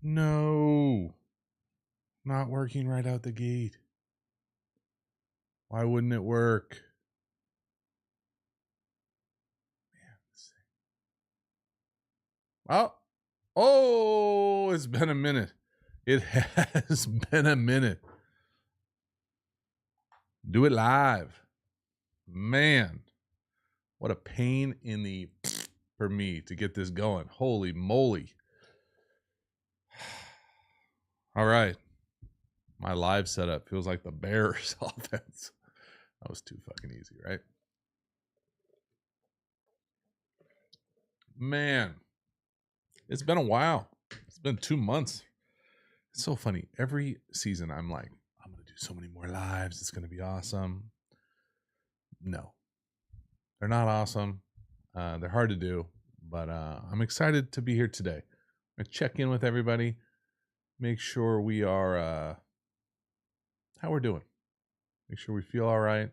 No. Not working right out the gate. Why wouldn't it work? Man, let's see. Oh, it's been a minute. It has been a minute. Do it live. Man, what a pain in the for me to get this going. Holy moly. All right. My live setup feels like the Bears offense. That was too fucking easy, right? Man, it's been a while. It's been 2 months. It's so funny. Every season, I'm like, I'm going to do so many more lives. It's going to be awesome. No, they're not awesome. They're hard to do, but I'm excited to be here today. I'm going to check in with everybody, make sure we are how we're doing, make sure we feel all right.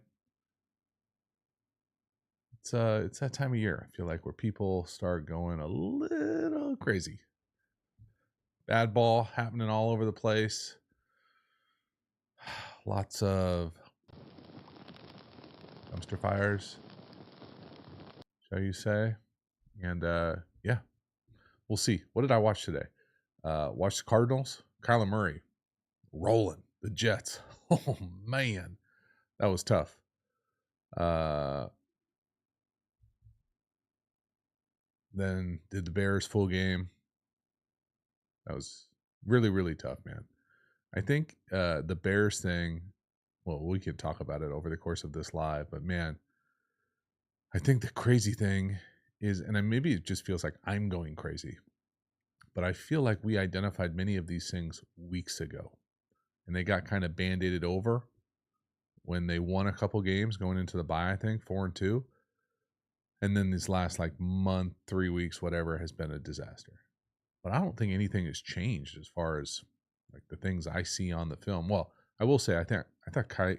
It's that time of year, I feel like, where people start going a little crazy. Bad ball happening all over the place. Lots of dumpster fires, shall you say? And yeah, we'll see. What did I watch today? Watch the Cardinals. Kyler Murray rolling the Jets. Oh man, that was tough. Then did the Bears full game. That was really, really tough, man. I think the Bears thing, well, we can talk about it over the course of this live, but man, I think the crazy thing is, and maybe it just feels like I'm going crazy, but I feel like we identified many of these things weeks ago, and they got kind of band-aided over when they won a couple games going into the bye, I think 4-2. And then this last like month, 3 weeks, whatever, has been a disaster. But I don't think anything has changed as far as like the things I see on the film. Well, I will say I thought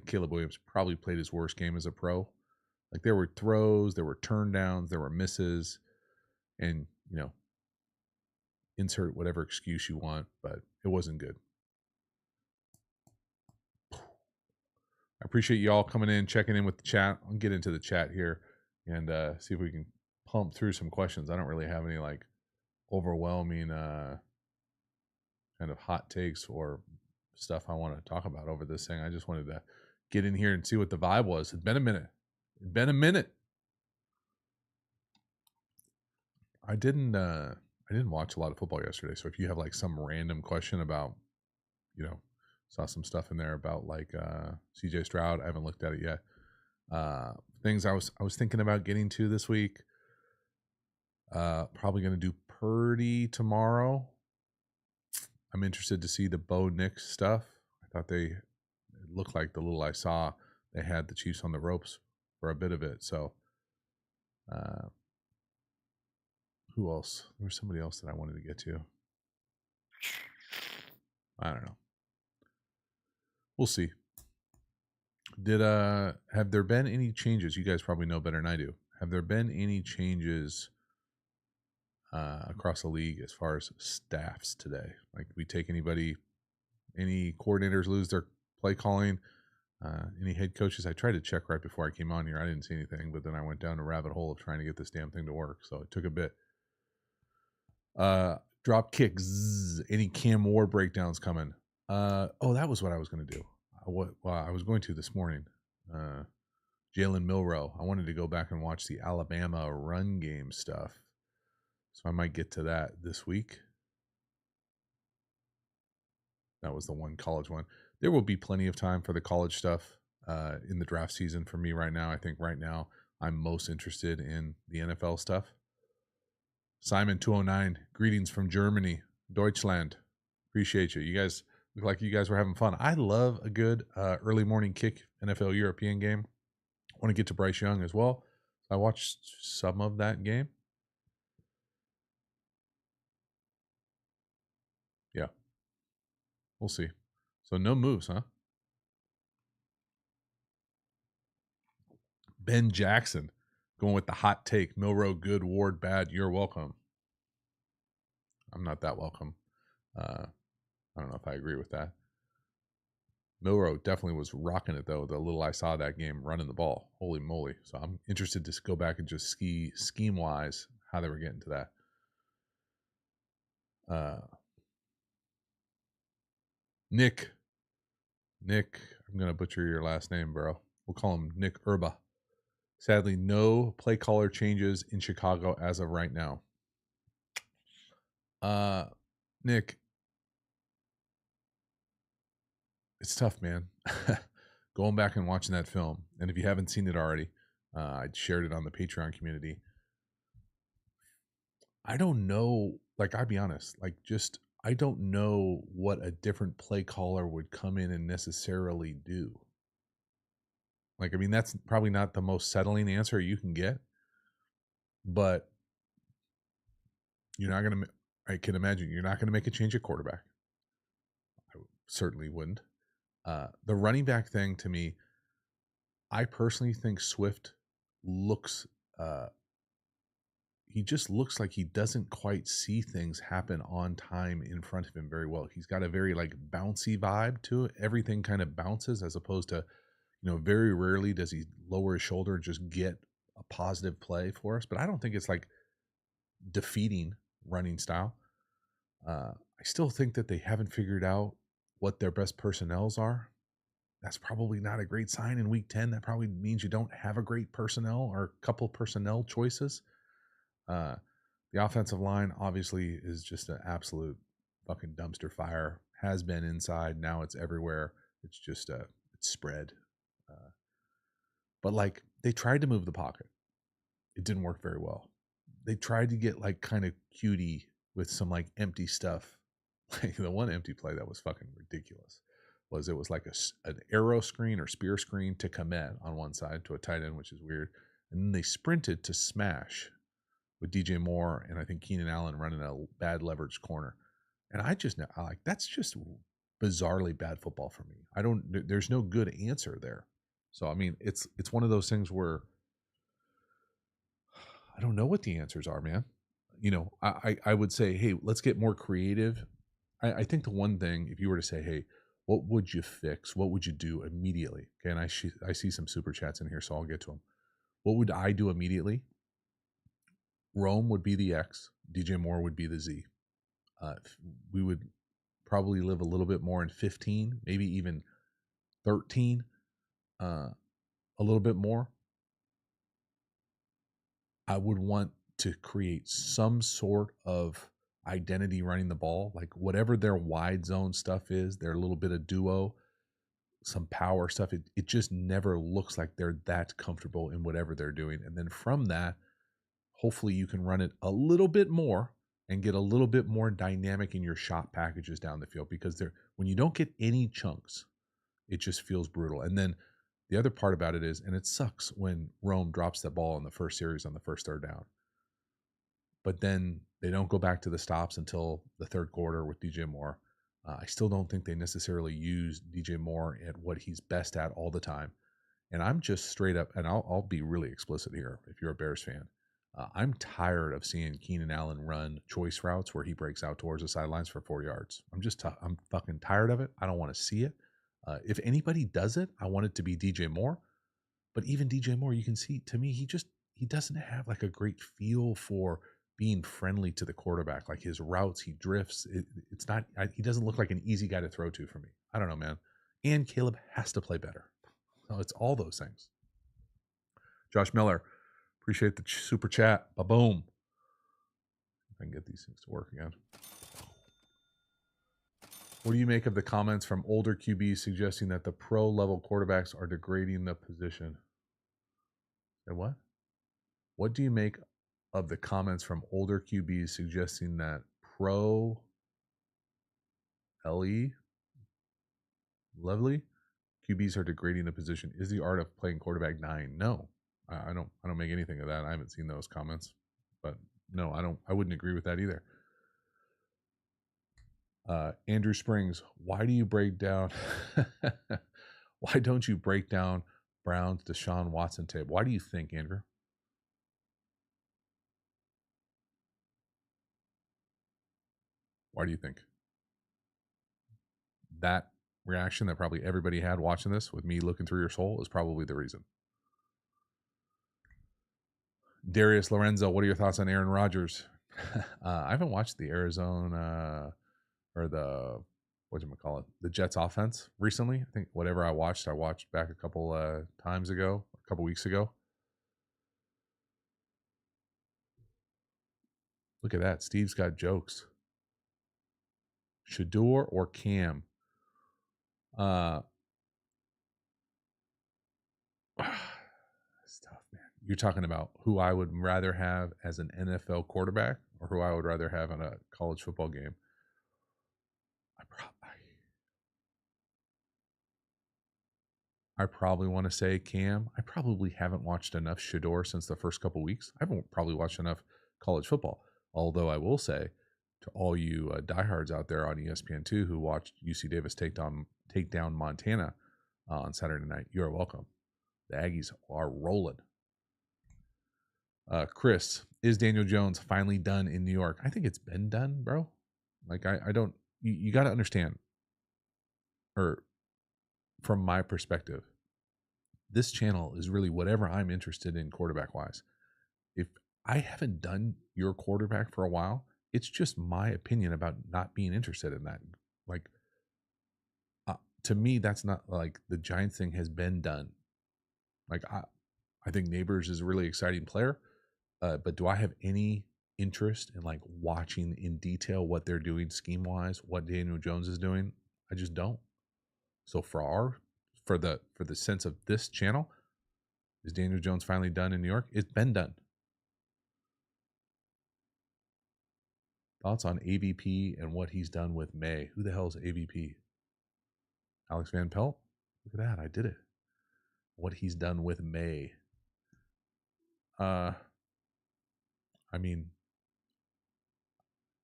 Caleb Williams probably played his worst game as a pro. Like there were throws, there were turndowns, there were misses, and insert whatever excuse you want, but it wasn't good. I appreciate you all coming in, checking in with the chat. I'll get into the chat here and see if we can pump through some questions. I don't really have any like overwhelming kind of hot takes or stuff I want to talk about over this thing. I just wanted to get in here and see what the vibe was. It's been a minute. I didn't watch a lot of football yesterday. So if you have like some random question about, saw some stuff in there about like CJ Stroud. I haven't looked at it yet. Things I was thinking about getting to this week. Probably going to do Purdy tomorrow. I'm interested to see the Bo Nix stuff. I thought it looked like the little I saw, they had the Chiefs on the ropes for a bit of it. So, who else? There was somebody else that I wanted to get to. I don't know. We'll see. Have there been any changes? You guys probably know better than I do. Have there been any changes across the league as far as staffs today? Like, we take any coordinators lose their play calling? Any head coaches? I tried to check right before I came on here. I didn't see anything, but then I went down a rabbit hole of trying to get this damn thing to work. So it took a bit. Drop kick. Any Cam Ward breakdowns coming? Oh, that was what I was going to do. I was going to this morning. Jalen Milroe. I wanted to go back and watch the Alabama run game stuff. So I might get to that this week. That was the one college one. There will be plenty of time for the college stuff in the draft season for me right now. I think right now I'm most interested in the NFL stuff. Simon 209, greetings from Germany, Deutschland. Appreciate you. You guys look like you guys were having fun. I love a good early morning kick NFL European game. I want to get to Bryce Young as well. I watched some of that game. Yeah. We'll see. So no moves, huh? Ben Jackson going with the hot take. Milroe good, Ward bad. You're welcome. I'm not that welcome. I don't know if I agree with that. Milrow definitely was rocking it though. The little I saw that game running the ball, holy moly! So I'm interested to go back and just scheme wise how they were getting to that. Nick, I'm gonna butcher your last name, bro. We'll call him Nick Urba. Sadly, no play caller changes in Chicago as of right now. Nick, it's tough, man. Going back and watching that film, and if you haven't seen it already, I shared it on the Patreon community. I don't know. Like, I'll be honest. Like, just I don't know what a different play caller would come in and necessarily do. Like, I mean, that's probably not the most settling answer you can get, but you're not gonna. I can imagine you're not gonna make a change at quarterback. I certainly wouldn't. The running back thing to me, I personally think Swift looks. He just looks like he doesn't quite see things happen on time in front of him very well. He's got a very like bouncy vibe to it. Everything kind of bounces as opposed to, very rarely does he lower his shoulder and just get a positive play for us. But I don't think it's like defeating running style. I still think that they haven't figured out what their best personnels are. That's probably not a great sign in week 10. That probably means you don't have a great personnel or a couple personnel choices. Uh, the offensive line obviously is just an absolute fucking dumpster fire. Has been inside, now it's everywhere. It's just it's spread. Uh, but like they tried to move the pocket, it didn't work very well. They tried to get like kind of cutie with some like empty stuff. Like the one empty play that was fucking ridiculous was it was like an arrow screen or spear screen to Komet on one side to a tight end, which is weird. And then they sprinted to smash with DJ Moore and I think Keenan Allen running a bad leverage corner. And I just know, like, that's just bizarrely bad football for me. There's no good answer there. So, I mean, it's one of those things where I don't know what the answers are, man. I would say, hey, let's get more creative. I think the one thing, if you were to say, hey, what would you fix? What would you do immediately? Okay, and I see some super chats in here, so I'll get to them. What would I do immediately? Rome would be the X. DJ Moore would be the Z. We would probably live a little bit more in 15, maybe even 13, a little bit more. I would want to create some sort of identity running the ball, like whatever their wide zone stuff is, their little bit of duo, some power stuff. It just never looks like they're that comfortable in whatever they're doing. And then from that, hopefully you can run it a little bit more and get a little bit more dynamic in your shot packages down the field because when you don't get any chunks, it just feels brutal. And then the other part about it is, and it sucks when Rome drops the ball in the first series on the first third down, but then they don't go back to the stops until the third quarter with DJ Moore. I still don't think they necessarily use DJ Moore at what he's best at all the time. And I'm just straight up, and I'll be really explicit here if you're a Bears fan. I'm tired of seeing Keenan Allen run choice routes where he breaks out towards the sidelines for 4 yards. I'm fucking tired of it. I don't want to see it. If anybody does it, I want it to be DJ Moore. But even DJ Moore, you can see to me, he doesn't have like a great feel for being friendly to the quarterback. Like his routes, he drifts. It's not. He doesn't look like an easy guy to throw to for me. I don't know, man. And Caleb has to play better. So it's all those things. Josh Miller, appreciate the super chat. Ba-boom. I can get these things to work again. What do you make of the comments from older QBs suggesting that the pro level quarterbacks are degrading the position? And what? What do you make of the comments from older QBs suggesting that pro LE lovely QBs are degrading the position? Is the art of playing quarterback dying? No, I don't make anything of that. I haven't seen those comments, but no, I wouldn't agree with that either. Andrew Springs, why do you break down? Why don't you break down Brown's Deshaun Watson tape? Why do you think, Andrew? Why do you think? that reaction that probably everybody had watching this with me looking through your soul is probably the reason. Darius Lorenzo, what are your thoughts on Aaron Rodgers? I haven't watched the Arizona or the whatchamacallit, the Jets offense recently. I think whatever I watched back a couple times ago, a couple weeks ago. Look at that. Steve's got jokes. Shador or Cam? It's tough, man. You're talking about who I would rather have as an NFL quarterback or who I would rather have in a college football game. I probably want to say Cam. I probably haven't watched enough Shador since the first couple weeks. I haven't probably watched enough college football. Although I will say to all you diehards out there on ESPN2 who watched UC Davis take down Montana on Saturday night, you're welcome. The Aggies are rolling. Chris, is Daniel Jones finally done in New York? I think it's been done, bro. Like I don't. You got to understand, or from my perspective, this channel is really whatever I'm interested in quarterback wise. If I haven't done your quarterback for a while, it's just my opinion about not being interested in that. Like, to me, that's not like the Giants thing has been done. Like, I think Neighbors is a really exciting player, but do I have any interest in like watching in detail what they're doing scheme wise, what Daniel Jones is doing? I just don't. So for the sense of this channel, is Daniel Jones finally done in New York? It's been done. Thoughts on AVP and what he's done with May? Who the hell is AVP? Alex Van Pelt? Look at that. I did it. What he's done with May. I mean,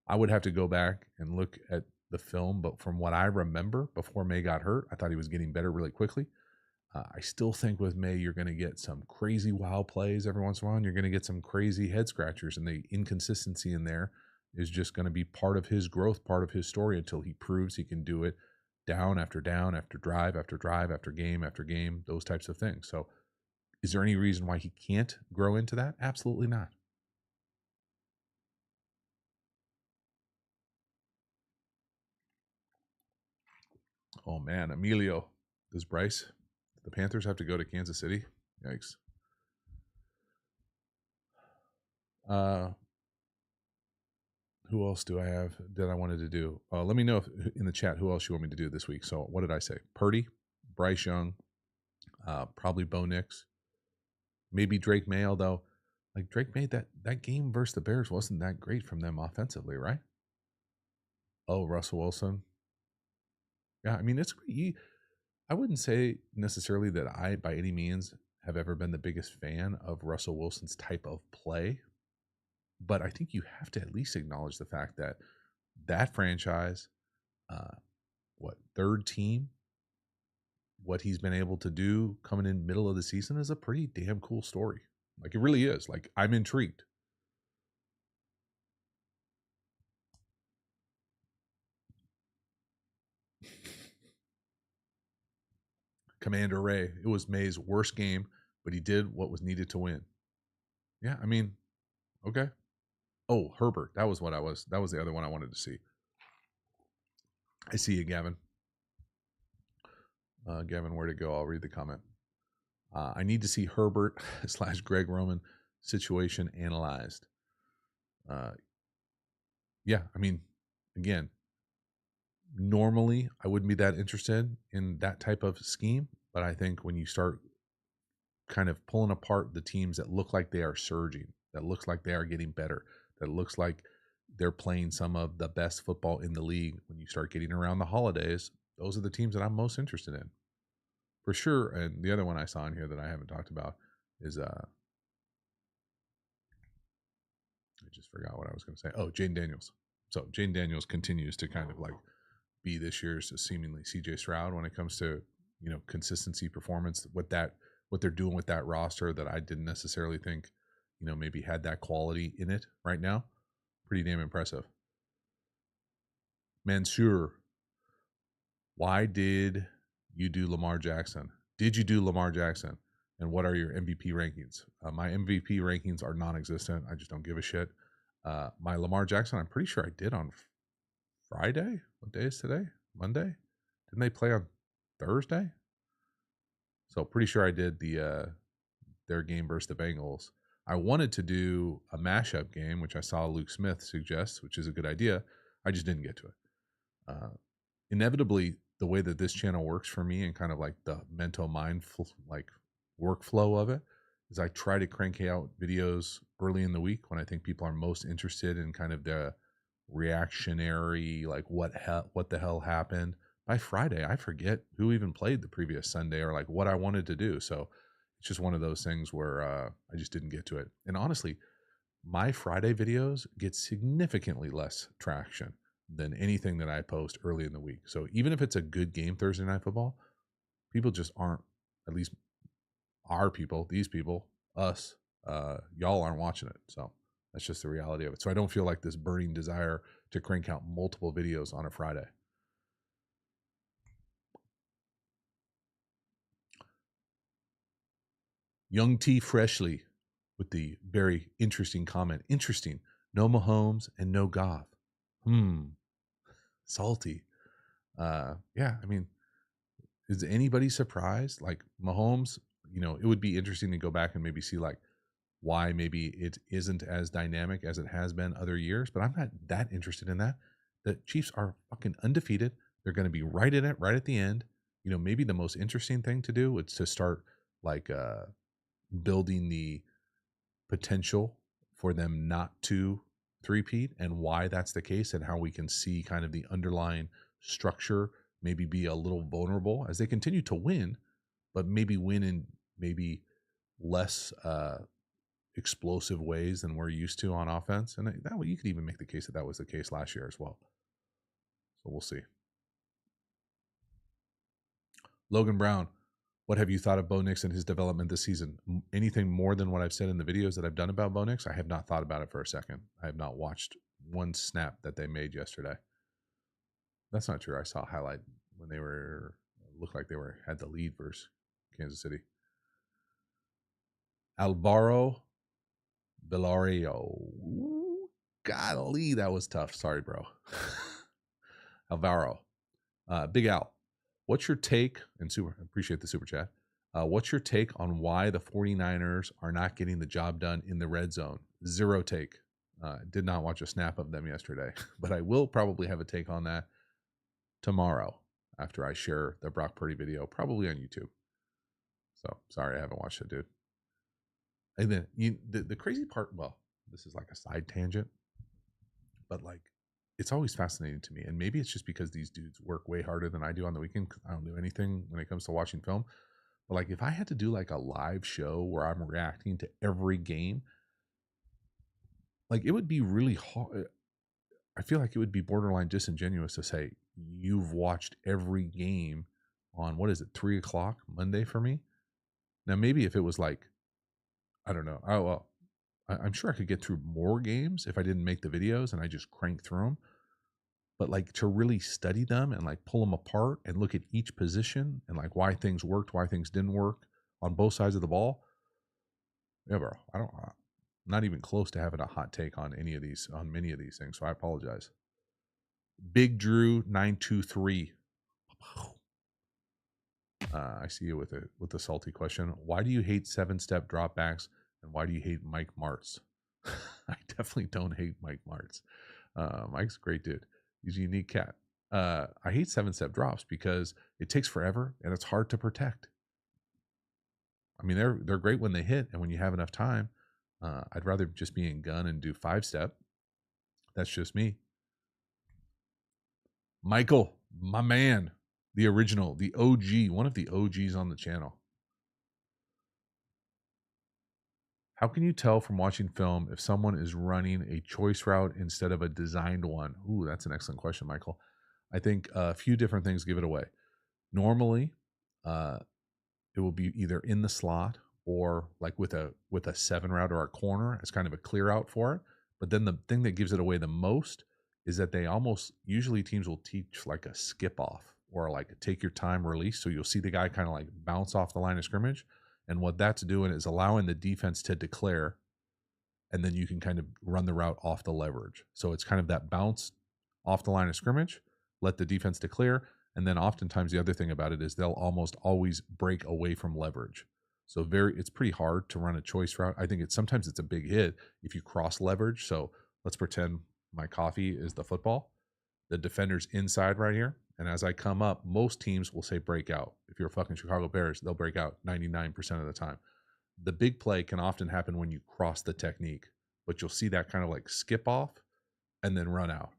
I would have to go back and look at the film, but from what I remember before May got hurt, I thought he was getting better really quickly. I still think with May, you're going to get some crazy wild plays every once in a while, and you're going to get some crazy head scratchers, and the inconsistency in there is just going to be part of his growth, part of his story until he proves he can do it down after drive after drive after game, those types of things. So is there any reason why he can't grow into that? Absolutely not. Oh man, Emilio, does the Panthers have to go to Kansas City? Yikes. Who else do I have that I wanted to do? Let me know in the chat who else you want me to do this week. So what did I say? Purdy, Bryce Young, probably Bo Nix, maybe Drake May. Although, like Drake May, that game versus the Bears wasn't that great from them offensively, right? Oh, Russell Wilson. Yeah, I mean I wouldn't say necessarily that I, by any means, have ever been the biggest fan of Russell Wilson's type of play, but I think you have to at least acknowledge the fact that that franchise, uh, third team, what he's been able to do coming in middle of the season is a pretty damn cool story. Like it really is. Like I'm intrigued. Commander Ray, it was May's worst game, but he did what was needed to win. Yeah, I mean, okay. Oh, Herbert. That was the other one I wanted to see. I see you, Gavin. Gavin, where to go? I'll read the comment. I need to see Herbert / Greg Roman situation analyzed. Yeah, I mean, again, normally I wouldn't be that interested in that type of scheme, but I think when you start kind of pulling apart the teams that look like they are surging, that looks like they are getting better, that looks like they're playing some of the best football in the league, when you start getting around the holidays, those are the teams that I'm most interested in. For sure. And the other one I saw in here that I haven't talked about is I just forgot what I was going to say. Oh, Jane Daniels. So Jane Daniels continues to kind of like be this year's seemingly CJ Stroud when it comes to, consistency, performance, what they're doing with that roster that I didn't necessarily think, maybe had that quality in it right now. Pretty damn impressive. Mansour, Why did you do Lamar Jackson? Did you do Lamar Jackson? And what are your MVP rankings? My MVP rankings are non-existent. I just don't give a shit. My Lamar Jackson, I'm pretty sure I did on Friday. What day is today? Monday? Didn't they play on Thursday? So pretty sure I did their game versus the Bengals. I wanted to do a mashup game, which I saw Luke Smith suggest, which is a good idea. I just didn't get to it. Inevitably, the way that this channel works for me and kind of like the mental like workflow of it is I try to crank out videos early in the week when I think people are most interested in kind of the reactionary, like what the hell happened. By Friday, I forget who even played the previous Sunday or like what I wanted to do. So it's just one of those things where I just didn't get to it. And honestly, my Friday videos get significantly less traction than anything that I post early in the week. So even if it's a good game Thursday Night Football, people just aren't, at least our people, these people, us, y'all aren't watching it. So that's just the reality of it. So I don't feel like this burning desire to crank out multiple videos on a Friday. Young T Freshly with the very interesting comment. Interesting. No Mahomes and no Goff. Salty. Yeah, I mean, is anybody surprised? Like Mahomes, it would be interesting to go back and maybe see like why maybe it isn't as dynamic as it has been other years, but I'm not that interested in that. The Chiefs are fucking undefeated. They're going to be right in it, right at the end. Maybe the most interesting thing to do is to start like building the potential for them not to three-peat and why that's the case and how we can see kind of the underlying structure maybe be a little vulnerable as they continue to win, but maybe win in maybe less explosive ways than we're used to on offense. And that way you could even make the case that that was the case last year as well. So we'll see. Logan Brown, what have you thought of Bo Nix and his development this season? Anything more than what I've said in the videos that I've done about Bo Nix? I have not thought about it for a second. I have not watched one snap that they made yesterday. That's not true. I saw a highlight when they looked like they had the lead versus Kansas City. Alvaro Bellario. Golly, that was tough. Sorry, bro. Alvaro. Big Al. What's your take? And appreciate the super chat. What's your take on why the 49ers are not getting the job done in the red zone? Zero take. Did not watch a snap of them yesterday, but I will probably have a take on that tomorrow after I share the Brock Purdy video, probably on YouTube. So sorry, I haven't watched it, dude. And then the crazy part, well, this is like a side tangent, but like it's always fascinating to me. And maybe it's just because these dudes work way harder than I do on the weekend because I don't do anything when it comes to watching film. But like if I had to do like a live show where I'm reacting to every game, like it would be really hard. I feel like it would be borderline disingenuous to say you've watched every game on 3:00 Monday for me. Now maybe if it was like, I don't know. Oh well, I'm sure I could get through more games if I didn't make the videos and I just crank through them. But like to really study them and like pull them apart and look at each position and like why things worked, why things didn't work on both sides of the ball. Yeah, bro. I'm not even close to having a hot take on many of these things. So I apologize. Big Drew 923. I see you with a salty question. Why do you hate 7-step dropbacks and why do you hate Mike Martz? I definitely don't hate Mike Martz. Mike's a great dude. He's a unique cat. I hate 7-step drops because it takes forever and it's hard to protect. I mean, they're great when they hit and when you have enough time. I'd rather just be in gun and do 5-step. That's just me. Michael, my man, the original, the OG, one of the OGs on the channel. How can you tell from watching film if someone is running a choice route instead of a designed one? Ooh, that's an excellent question, Michael. I think a few different things give it away. Normally, it will be either in the slot or like with a 7 route or a corner as kind of a clear out for it. But then the thing that gives it away the most is that they usually teams will teach like a skip off or like a take your time release. So you'll see the guy kind of like bounce off the line of scrimmage. And what that's doing is allowing the defense to declare, and then you can kind of run the route off the leverage. So it's kind of that bounce off the line of scrimmage, let the defense declare. And then oftentimes the other thing about it is they'll almost always break away from leverage. So it's pretty hard to run a choice route. I think sometimes it's a big hit if you cross leverage. So let's pretend my coffee is the football. The defender's inside right here. And as I come up, most teams will say break out. If you're a fucking Chicago Bears, they'll break out 99% of the time. The big play can often happen when you cross the technique, but you'll see that kind of like skip off and then run out.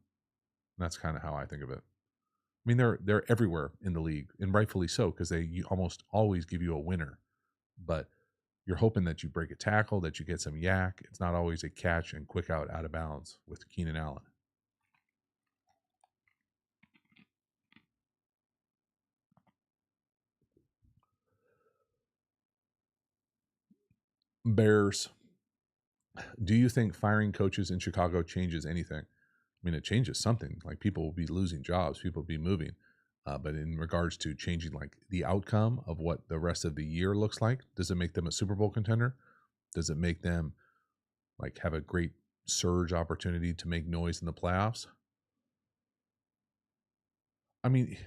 And that's kind of how I think of it. I mean, they're everywhere in the league, and rightfully so, because you almost always give you a winner. But you're hoping that you break a tackle, that you get some yak. It's not always a catch and quick out of bounds with Keenan Allen. Bears. Do you think firing coaches in Chicago changes anything? I mean, it changes something. Like people will be losing jobs, people will be moving. But in regards to changing like the outcome of what the rest of the year looks like, does it make them a Super Bowl contender? Does it make them like have a great surge opportunity to make noise in the playoffs? I mean,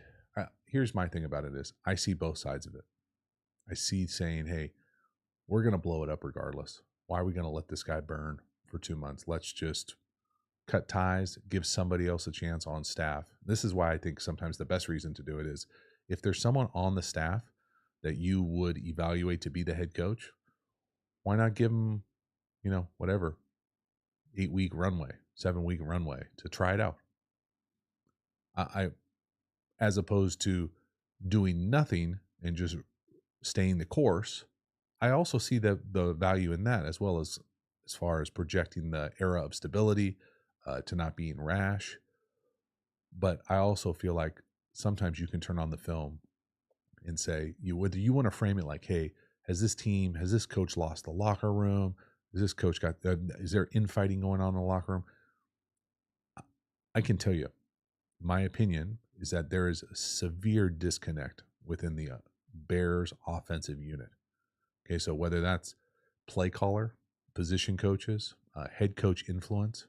here's my thing about it is I see both sides of it. I see saying, hey, we're going to blow it up regardless. Why are we going to let this guy burn for 2 months? Let's just cut ties, give somebody else a chance on staff. This is why I think sometimes the best reason to do it is if there's someone on the staff that you would evaluate to be the head coach, why not give them, whatever, 8-week runway, 7-week runway to try it out? I as opposed to doing nothing and just staying the course. I also see the value in that, as well as far as projecting the era of stability, to not being rash. But I also feel like sometimes you can turn on the film and say, whether you want to frame it like, hey, has this coach lost the locker room? Has this coach is there infighting going on in the locker room? I can tell you, my opinion is that there is a severe disconnect within the Bears offensive unit. Okay, so whether that's play caller, position coaches, head coach influence,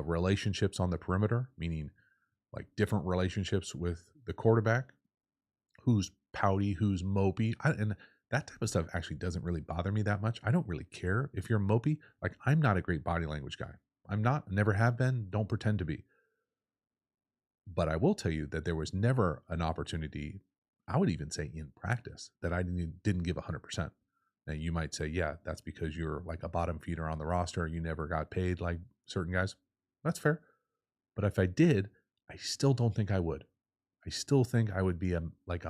relationships on the perimeter, meaning like different relationships with the quarterback, who's pouty, who's mopey. And that type of stuff actually doesn't really bother me that much. I don't really care if you're mopey. Like, I'm not a great body language guy. I'm not, never have been, don't pretend to be. But I will tell you that there was never an opportunity, I would even say in practice, that I didn't give 100%. Now, you might say, yeah, that's because you're like a bottom feeder on the roster. You never got paid like certain guys. That's fair. But if I did, I still don't think I would. I still think I would be a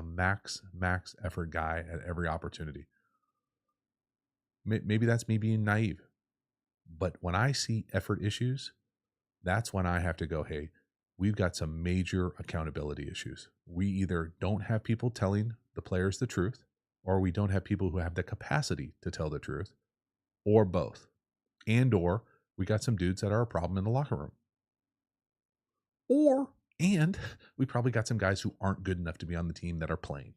max effort guy at every opportunity. Maybe that's me being naive. But when I see effort issues, that's when I have to go, hey, we've got some major accountability issues. We either don't have people telling the players the truth, or we don't have people who have the capacity to tell the truth, or both. Or we got some dudes that are a problem in the locker room. And we probably got some guys who aren't good enough to be on the team that are playing.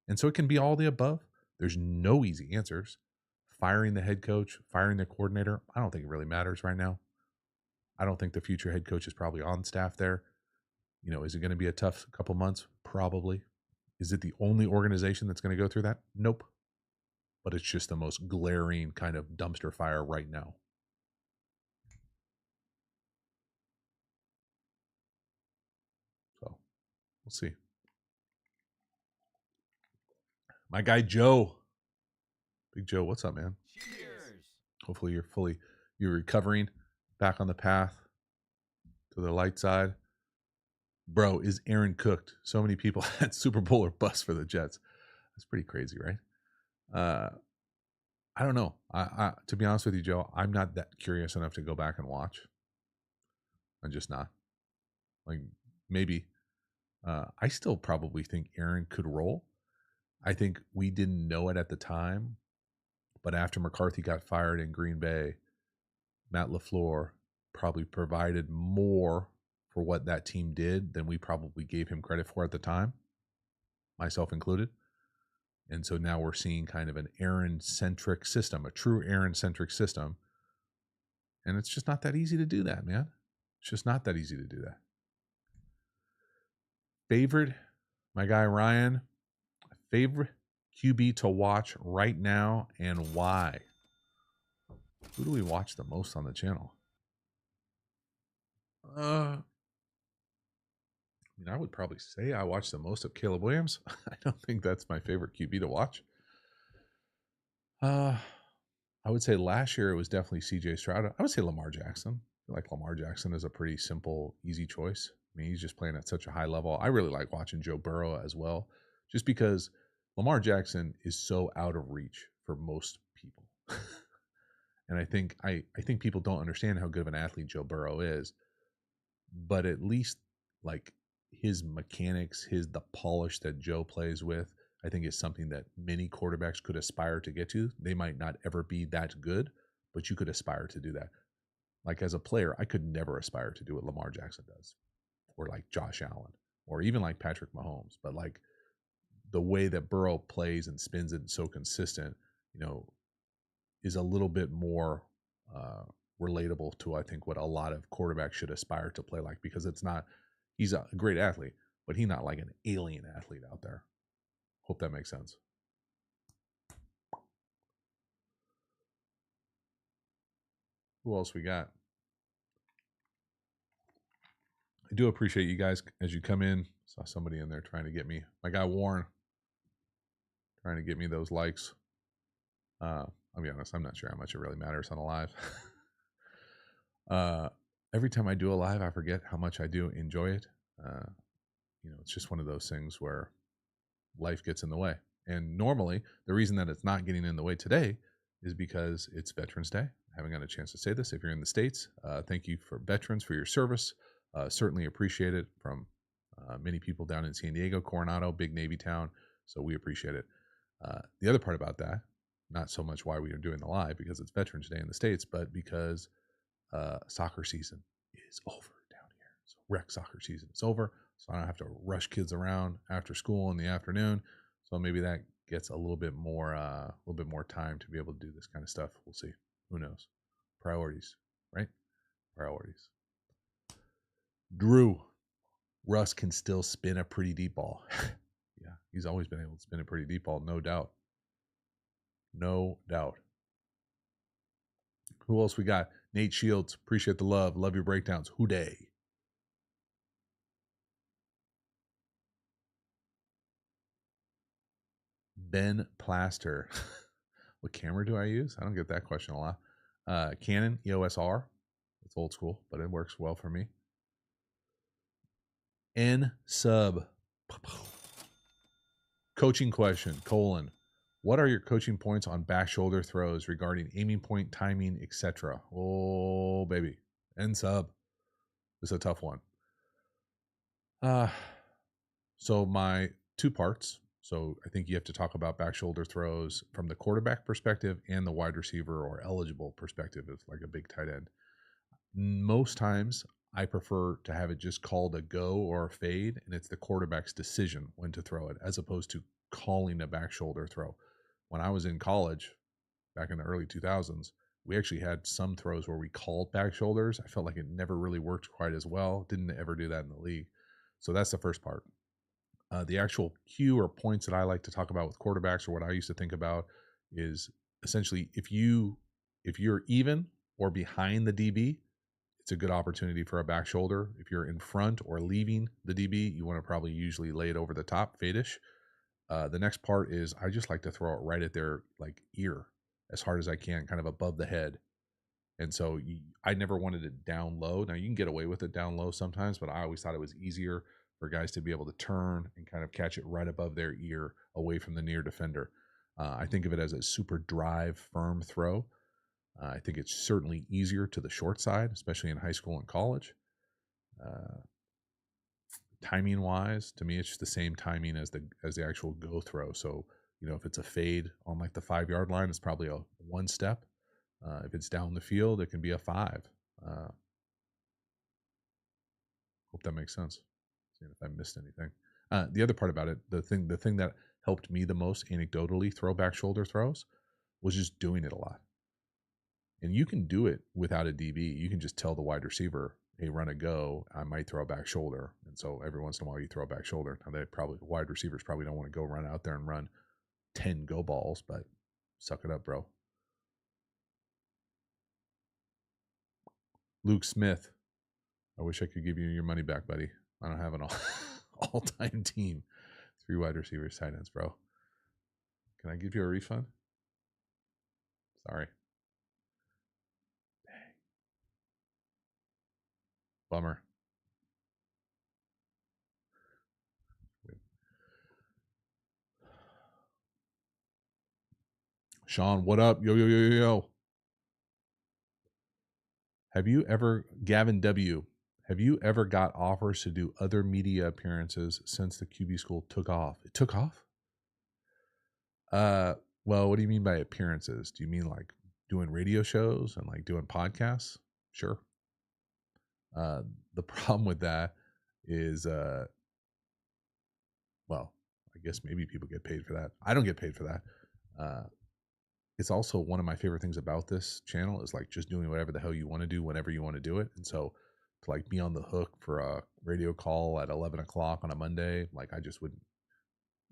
And so it can be all the above. There's no easy answers. Firing the head coach, firing the coordinator, I don't think it really matters right now. I don't think the future head coach is probably on staff there. Is it going to be a tough couple months? Probably. Is it the only organization that's going to go through that? Nope. But it's just the most glaring kind of dumpster fire right now. So we'll see. My guy Joe. Big Joe, what's up, man? Cheers. Hopefully you're recovering, back on the path to the light side. Bro, is Aaron cooked? So many people had Super Bowl or bust for the Jets. That's pretty crazy, right? I don't know. I to be honest with you, Joe, I'm not that curious enough to go back and watch. I'm just not. Like, maybe. I still probably think Aaron could roll. I think we didn't know it at the time, but after McCarthy got fired in Green Bay, Matt LaFleur probably provided more for what that team did than we probably gave him credit for at the time. myself included. And so now we're seeing kind of an Aaron-centric system, a true Aaron-centric system. And it's just not that easy to do that, man. It's just not that easy to do that. Favorite, my guy Ryan, favorite QB to watch right now and why? Who do we watch the most on the channel? I mean, I would probably say I watch the most of Caleb Williams. I don't think that's my favorite QB to watch. I would say last year it was definitely CJ Stroud. I would say Lamar Jackson. I feel like Lamar Jackson is a pretty simple, easy choice. I mean, he's just playing at such a high level. I really like watching Joe Burrow as well, just because Lamar Jackson is so out of reach for most people. And I think people don't understand how good of an athlete Joe Burrow is. But at least like his mechanics, the polish that Joe plays with, I think is something that many quarterbacks could aspire to get to. They might not ever be that good, but you could aspire to do that. Like as a player, I could never aspire to do what Lamar Jackson does, or like Josh Allen, or even like Patrick Mahomes. But like the way that Burrow plays and spins it so consistent, is a little bit more relatable to, I think, what a lot of quarterbacks should aspire to play like, because he's a great athlete, but he's not like an alien athlete out there. Hope that makes sense. Who else we got? I do appreciate you guys as you come in. Saw somebody in there trying to get me. My guy Warren trying to get me those likes. I'll be honest, I'm not sure how much it really matters on a live. Every time I do a live, I forget how much I do enjoy it. It's just one of those things where life gets in the way. And normally, the reason that it's not getting in the way today is because it's Veterans Day. I haven't got a chance to say this. If you're in the States, thank you for veterans for your service. Certainly appreciate it from many people down in San Diego, Coronado, big Navy town. So we appreciate it. The other part about that, not so much why we are doing the live because it's Veterans Day in the States, but because soccer season is over down here. So rec soccer season is over. So I don't have to rush kids around after school in the afternoon. So maybe that gets a little bit more time to be able to do this kind of stuff. We'll see. Who knows? Priorities, right? Priorities. Drew, Russ can still spin a pretty deep ball. Yeah, he's always been able to spin a pretty deep ball, no doubt. No doubt. Who else we got? Nate Shields, appreciate the love. Love your breakdowns. Hooday. Ben Plaster. What camera do I use? I don't get that question a lot. Canon EOS R. It's old school, but it works well for me. N sub. Coaching question, : what are your coaching points on back shoulder throws regarding aiming point, timing, etc.? Oh, baby. N sub. It's a tough one. So my 2 parts. So I think you have to talk about back shoulder throws from the quarterback perspective and the wide receiver or eligible perspective of like a big tight end. Most times I prefer to have it just called a go or a fade, and it's the quarterback's decision when to throw it, as opposed to calling a back shoulder throw. When I was in college, back in the early 2000s, we actually had some throws where we called back shoulders. I felt like it never really worked quite as well. Didn't ever do that in the league. So that's the first part. The actual cue or points that I like to talk about with quarterbacks, or what I used to think about, is essentially if you're even or behind the DB, it's a good opportunity for a back shoulder. If you're in front or leaving the DB, you want to probably usually lay it over the top, fade-ish. The next part is I just like to throw it right at their like ear as hard as I can, kind of above the head. And so I never wanted it down low. Now you can get away with it down low sometimes, but I always thought it was easier for guys to be able to turn and kind of catch it right above their ear, away from the near defender. I think of it as a super drive, firm throw. I think it's certainly easier to the short side, especially in high school and college. Timing wise, to me, it's just the same timing as the actual go throw. So, if it's a fade on like the 5-yard line, it's probably a 1 step. If it's down the field, it can be a 5. Hope that makes sense. Seeing if I missed anything. The other part about it, the thing that helped me the most anecdotally throw back shoulder throws was just doing it a lot. And you can do it without a DB. You can just tell the wide receiver, hey, run a go. I might throw a back shoulder. And so every once in a while you throw a back shoulder. Now wide receivers probably don't want to go run out there and run 10 go balls, but suck it up, bro. Luke Smith. I wish I could give you your money back, buddy. I don't have an all-time team. 3 wide receivers, tight ends, bro. Can I give you a refund? Sorry. Dang. Bummer. Sean, what up? Yo, yo, yo, yo, yo. Have you ever, Gavin W., have you ever got offers to do other media appearances since the QB school took off? It took off? Well, what do you mean by appearances? Do you mean like doing radio shows and like doing podcasts? Sure. The problem with that is, well, I guess maybe people get paid for that. I don't get paid for that. It's also one of my favorite things about this channel is like just doing whatever the hell you want to do whenever you want to do it. And so to like be on the hook for a radio call at 11 o'clock on a Monday, like I just wouldn't,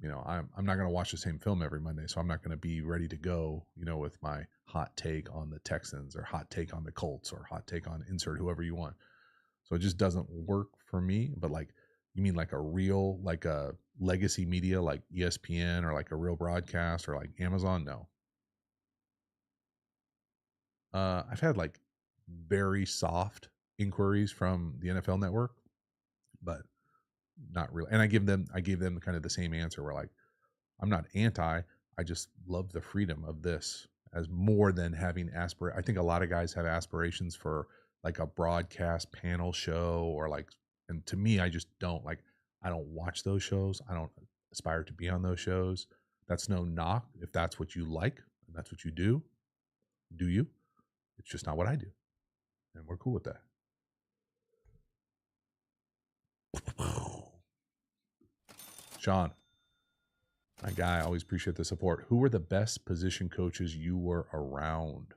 I'm not going to watch the same film every Monday. So I'm not going to be ready to go, with my hot take on the Texans or hot take on the Colts or hot take on insert whoever you want. So it just doesn't work for me. But like, you mean like like a legacy media like ESPN or like a real broadcast or like Amazon? No. I've had like very soft inquiries from the NFL Network, but not really. And I gave them kind of the same answer where like, I'm not anti, I just love the freedom of this as more than having I think a lot of guys have aspirations for like a broadcast panel show or like, and to me, I just don't like, I don't watch those shows. I don't aspire to be on those shows. That's no knock. If that's what you like and that's what you do you? It's just not what I do. And we're cool with that. Sean, my guy, I always appreciate the support. Who were the best position coaches you were around?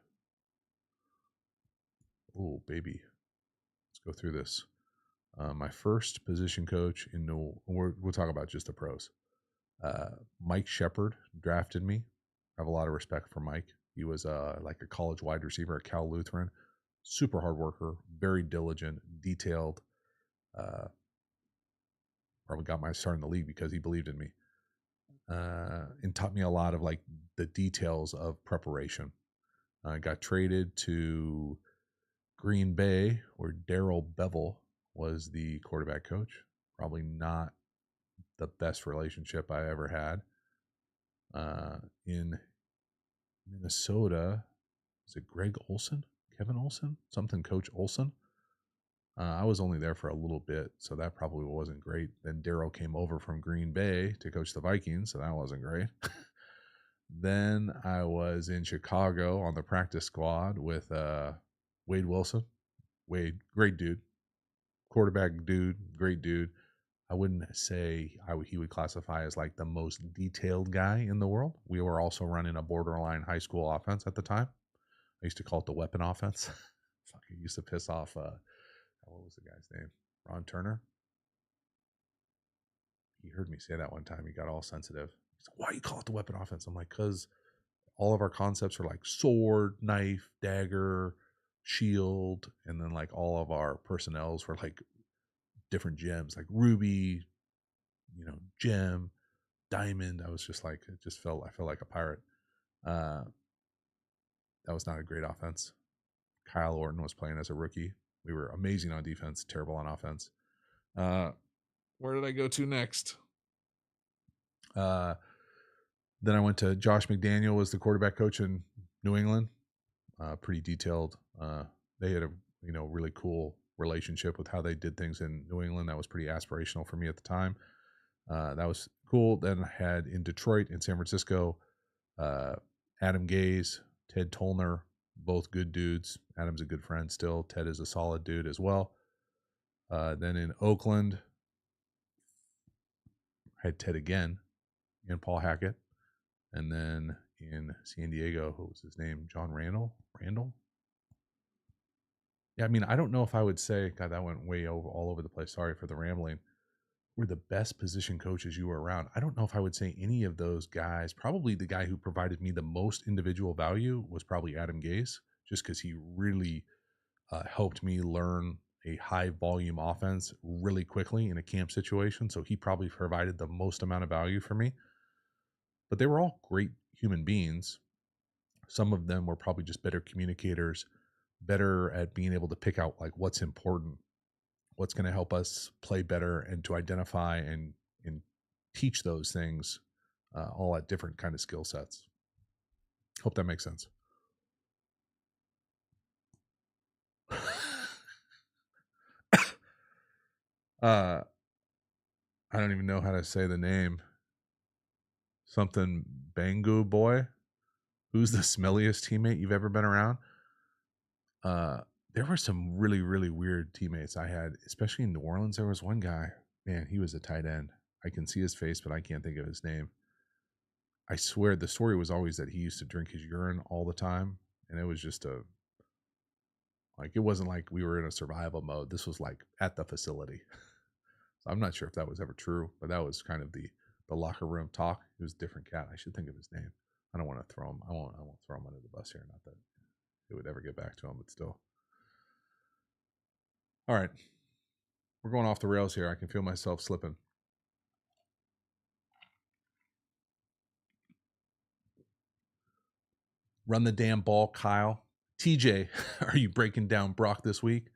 Oh, baby. Let's go through this. My first position coach we'll talk about just the pros. Mike Shepard drafted me. I have a lot of respect for Mike. He was like a college wide receiver at Cal Lutheran. Super hard worker, very diligent, detailed. Probably got my start in the league because he believed in me. And taught me a lot of like the details of preparation. I got traded to Green Bay, where Darrell Bevel was the quarterback coach. Probably not the best relationship I ever had. In Minnesota, is it Greg Olson? Kevin Olson? Something Coach Olson? I was only there for a little bit, so that probably wasn't great. Then Darrell came over from Green Bay to coach the Vikings, so that wasn't great. Then I was in Chicago on the practice squad with Wade Wilson. Wade, great dude. Quarterback dude, great dude. I wouldn't say he would classify as like the most detailed guy in the world. We were also running a borderline high school offense at the time. I used to call it the weapon offense. Fucking used to piss off, what was the guy's name? Ron Turner. He heard me say that one time. He got all sensitive. He's like, why you call it the weapon offense? I'm like, because all of our concepts are like sword, knife, dagger, shield, and then like all of our personnels were like different gems, like ruby, gem, diamond. I was just like, I felt like a pirate. That was not a great offense. Kyle Orton was playing as a rookie. We were amazing on defense, terrible on offense. Where did I go to next? Then I went to Josh McDaniel was the quarterback coach in New England. Pretty detailed. They had a really cool relationship with how they did things in New England. That was pretty aspirational for me at the time. That was cool. Then I had in Detroit and San Francisco, Adam Gase, Ted Tollner, both good dudes. Adam's a good friend still. Ted is a solid dude as well. Then in Oakland, I had Ted again and Paul Hackett. And then in San Diego, what was his name? John Randall? Randall? Yeah, I mean, I don't know if I would say, God, that went way over all over the place. Sorry for the rambling. Were the best position coaches you were around. I don't know if I would say any of those guys. Probably the guy who provided me the most individual value was probably Adam Gase, just because he really helped me learn a high volume offense really quickly in a camp situation. So he probably provided the most amount of value for me. But they were all great human beings. Some of them were probably just better communicators, better at being able to pick out like what's important, what's going to help us play better, and to identify and teach those things, all at different kind of skill sets. Hope that makes sense. I don't even know how to say the name. Something Bangu boy. Who's the smelliest teammate you've ever been around? There were some really, really weird teammates I had, especially in New Orleans. There was one guy, man, he was a tight end. I can see his face, but I can't think of his name. I swear the story was always that he used to drink his urine all the time. And it was just it wasn't like we were in a survival mode. This was like at the facility. So I'm not sure if that was ever true, but that was kind of the locker room talk. It was a different cat. I should think of his name. I don't want to throw him. I won't throw him under the bus here. Not that it would ever get back to him, but still. All right. We're going off the rails here. I can feel myself slipping. Run the damn ball, Kyle. TJ, are you breaking down Brock this week?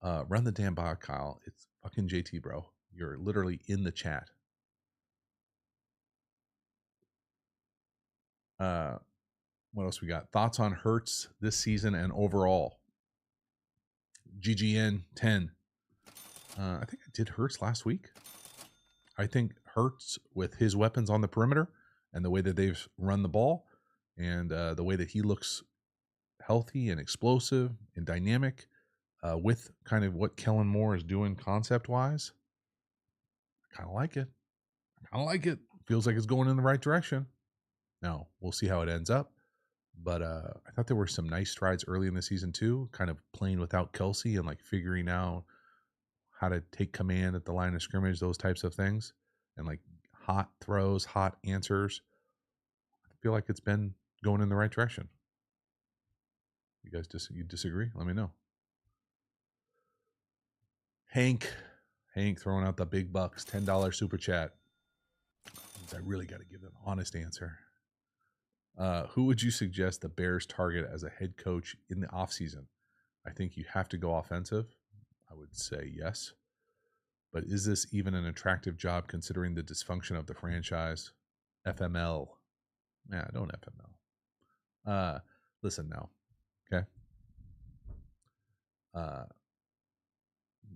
Run the damn ball, Kyle. It's fucking JT, bro. You're literally in the chat. What else we got? Thoughts on Hurts this season and overall? GGN 10. I think I did Hurts last week. I think Hurts with his weapons on the perimeter and the way that they've run the ball and the way that he looks healthy and explosive and dynamic, with kind of what Kellen Moore is doing concept-wise, I kind of like it. Feels like it's going in the right direction. Now, we'll see how it ends up. But I thought there were some nice strides early in the season too, kind of playing without Kelsey and like figuring out how to take command at the line of scrimmage, those types of things, and like hot throws, hot answers. I feel like it's been going in the right direction. You guys you disagree? Let me know. Hank throwing out the big bucks, $10 super chat. I really got to give an honest answer. Who would you suggest the Bears target as a head coach in the offseason? I think you have to go offensive. I would say yes. But is this even an attractive job considering the dysfunction of the franchise? FML. Yeah, don't FML. Listen now. Okay.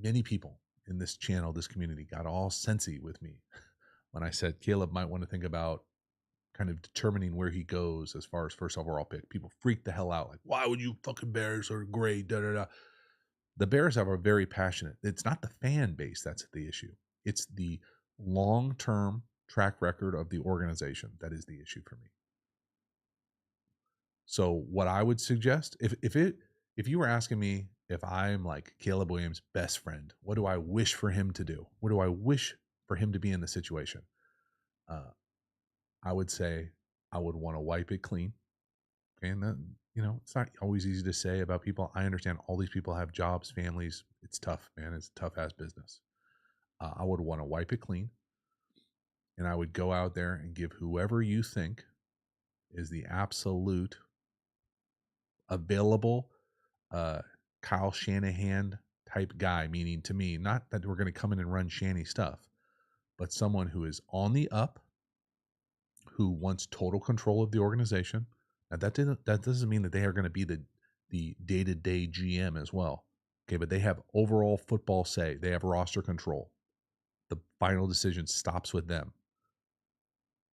Many people in this channel, this community, got all sensy with me when I said Caleb might want to think about kind of determining where he goes as far as first overall pick. People freak the hell out. Like, why would you fucking Bears are great? Da, da, da. The Bears are very passionate. It's not the fan base that's the issue. It's the long-term track record of the organization that is the issue for me. So what I would suggest, if you were asking me if I'm like Caleb Williams' best friend, what do I wish for him to do? What do I wish for him to be in the situation? I would say I would want to wipe it clean. Okay, and that, it's not always easy to say about people. I understand all these people have jobs, families. It's tough, man. It's a tough ass business. I would want to wipe it clean, and I would go out there and give whoever you think is the absolute available Kyle Shanahan type guy, meaning to me, not that we're going to come in and run Shanny stuff, but someone who is on the up, who wants total control of the organization. Now that doesn't mean that they are going to be the day-to-day GM as well. Okay, but they have overall football say. They have roster control. The final decision stops with them.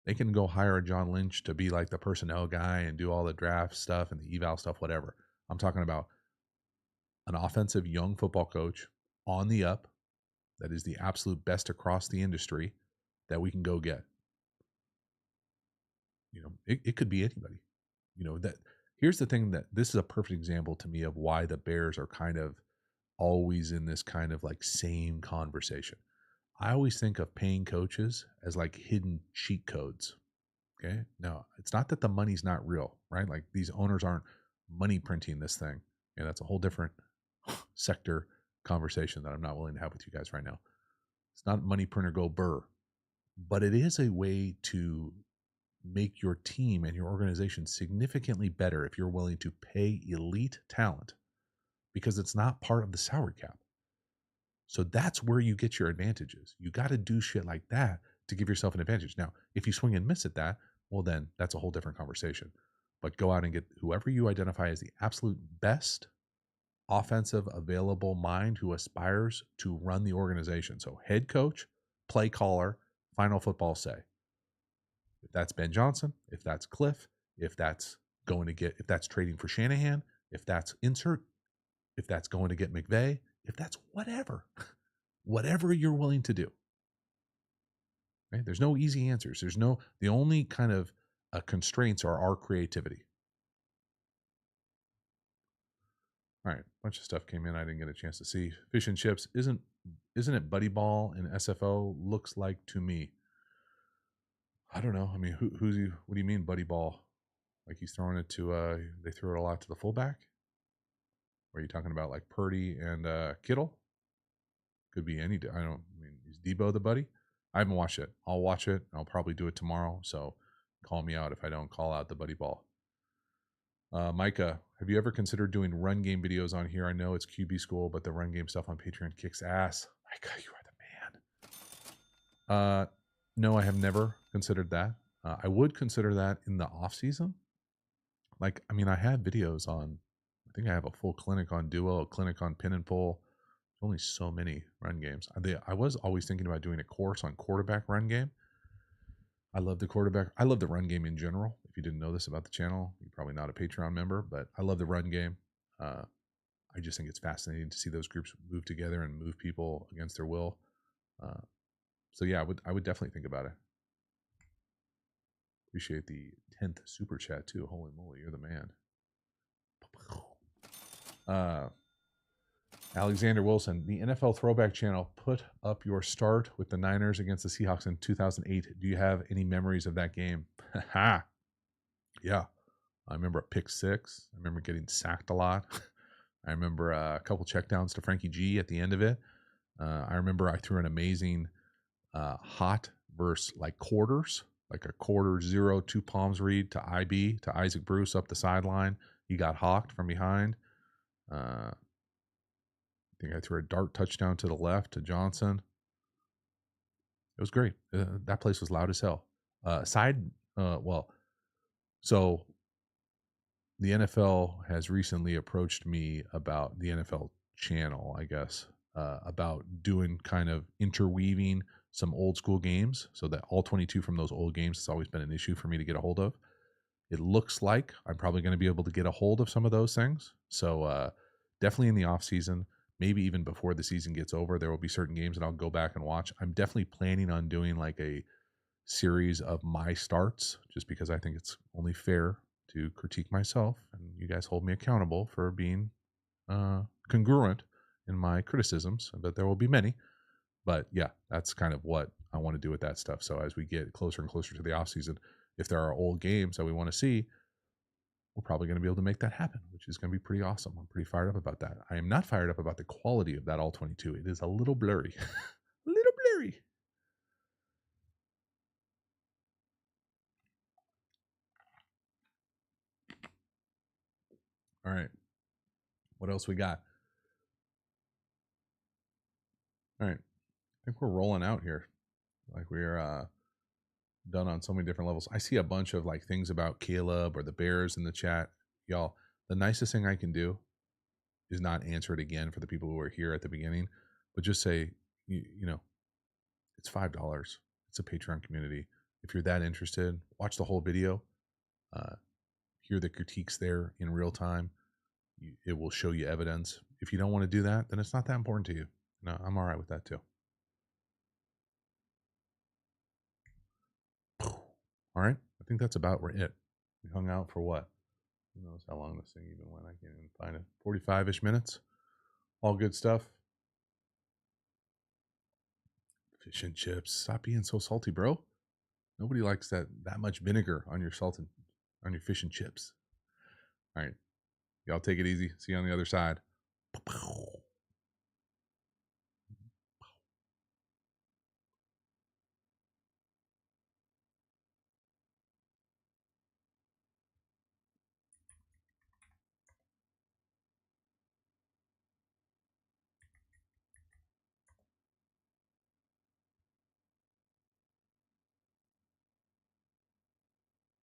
They can go hire a John Lynch to be like the personnel guy and do all the draft stuff and the eval stuff, whatever. I'm talking about an offensive young football coach on the up that is the absolute best across the industry, that we can go get. It could be anybody. That here's the thing, that this is a perfect example to me of why the Bears are kind of always in this kind of like same conversation. I always think of paying coaches as like hidden cheat codes. Okay. Now, it's not that the money's not real, right? Like these owners aren't money printing this thing. And that's a whole different sector conversation that I'm not willing to have with you guys right now. It's not money printer go burr, but it is a way to make your team and your organization significantly better if you're willing to pay elite talent, because it's not part of the salary cap. So that's where you get your advantages. You got to do shit like that to give yourself an advantage. Now, if you swing and miss at that, well, then that's a whole different conversation. But go out and get whoever you identify as the absolute best offensive available mind who aspires to run the organization. So head coach, play caller, final football say. If that's Ben Johnson, if that's Cliff, if that's if that's trading for Shanahan, if that's insert, if that's going to get McVay, if that's whatever, whatever you're willing to do. Right? There's no easy answers. The only kind of constraints are our creativity. All right, a bunch of stuff came in I didn't get a chance to see. Fish and chips isn't it Buddy Ball in SFO? Looks like to me. I don't know. I mean, who's he? What do you mean Buddy Ball? Like he's throwing it to they threw it a lot to the fullback? Or are you talking about like Purdy and Kittle? Could be any. I mean, is Debo the buddy? I haven't watched it. I'll watch it. I'll probably do it tomorrow. So call me out if I don't call out the Buddy Ball. Micah, have you ever considered doing run game videos on here? I know it's QB school, but the run game stuff on Patreon kicks ass. Micah, you are the man. No, I have never considered that. I would consider that in the off season. Like, I mean, I had videos on, I think I have a full clinic on duo, a clinic on pin and pull. There's only so many run games. I was always thinking about doing a course on quarterback run game. I love the quarterback. I love the run game in general. If you didn't know this about the channel, you're probably not a Patreon member, but I love the run game. I just think it's fascinating to see those groups move together and move people against their will. So yeah, I would definitely think about it. Appreciate the 10th super chat too. Holy moly, you're the man. Alexander Wilson, the NFL Throwback Channel put up your start with the Niners against the Seahawks in 2008. Do you have any memories of that game? Yeah. I remember a pick six. I remember getting sacked a lot. I remember a couple checkdowns to Frankie G at the end of it. I remember I threw an amazing hot versus like quarters, like a quarter 0, 2 palms read to IB, to Isaac Bruce up the sideline. He got hawked from behind. I think I threw a dart touchdown to the left to Johnson. It was great. That place was loud as hell. So the NFL has recently approached me about the NFL channel, I guess, about doing kind of interweaving some old school games, so that all 22 from those old games has always been an issue for me to get a hold of. It looks like I'm probably going to be able to get a hold of some of those things. So definitely in the off season, maybe even before the season gets over, there will be certain games that I'll go back and watch. I'm definitely planning on doing like a series of my starts, just because I think it's only fair to critique myself, and you guys hold me accountable for being congruent in my criticisms. But there will be many. But yeah, that's kind of what I want to do with that stuff. So as we get closer and closer to the off season, if there are old games that we want to see, we're probably going to be able to make that happen, which is going to be pretty awesome. I'm pretty fired up about that. I am not fired up about the quality of that all 22. It is a little blurry. A little blurry. All right. What else we got? All right. I think we're rolling out here. Like we're done on so many different levels. I see a bunch of like things about Caleb or the Bears in the chat. Y'all, the nicest thing I can do is not answer it again for the people who were here at the beginning, but just say, you know, it's $5. It's a Patreon community. If you're that interested, watch the whole video. Hear the critiques there in real time. It will show you evidence. If you don't want to do that, then it's not that important to you. No, I'm all right with that too. All right. I think that's about it. We hung out for what? Who knows how long this thing even went? I can't even find it. 45-ish minutes. All good stuff. Fish and chips. Stop being so salty, bro. Nobody likes that much vinegar on your salt and on your fish and chips. All right. Y'all take it easy. See you on the other side.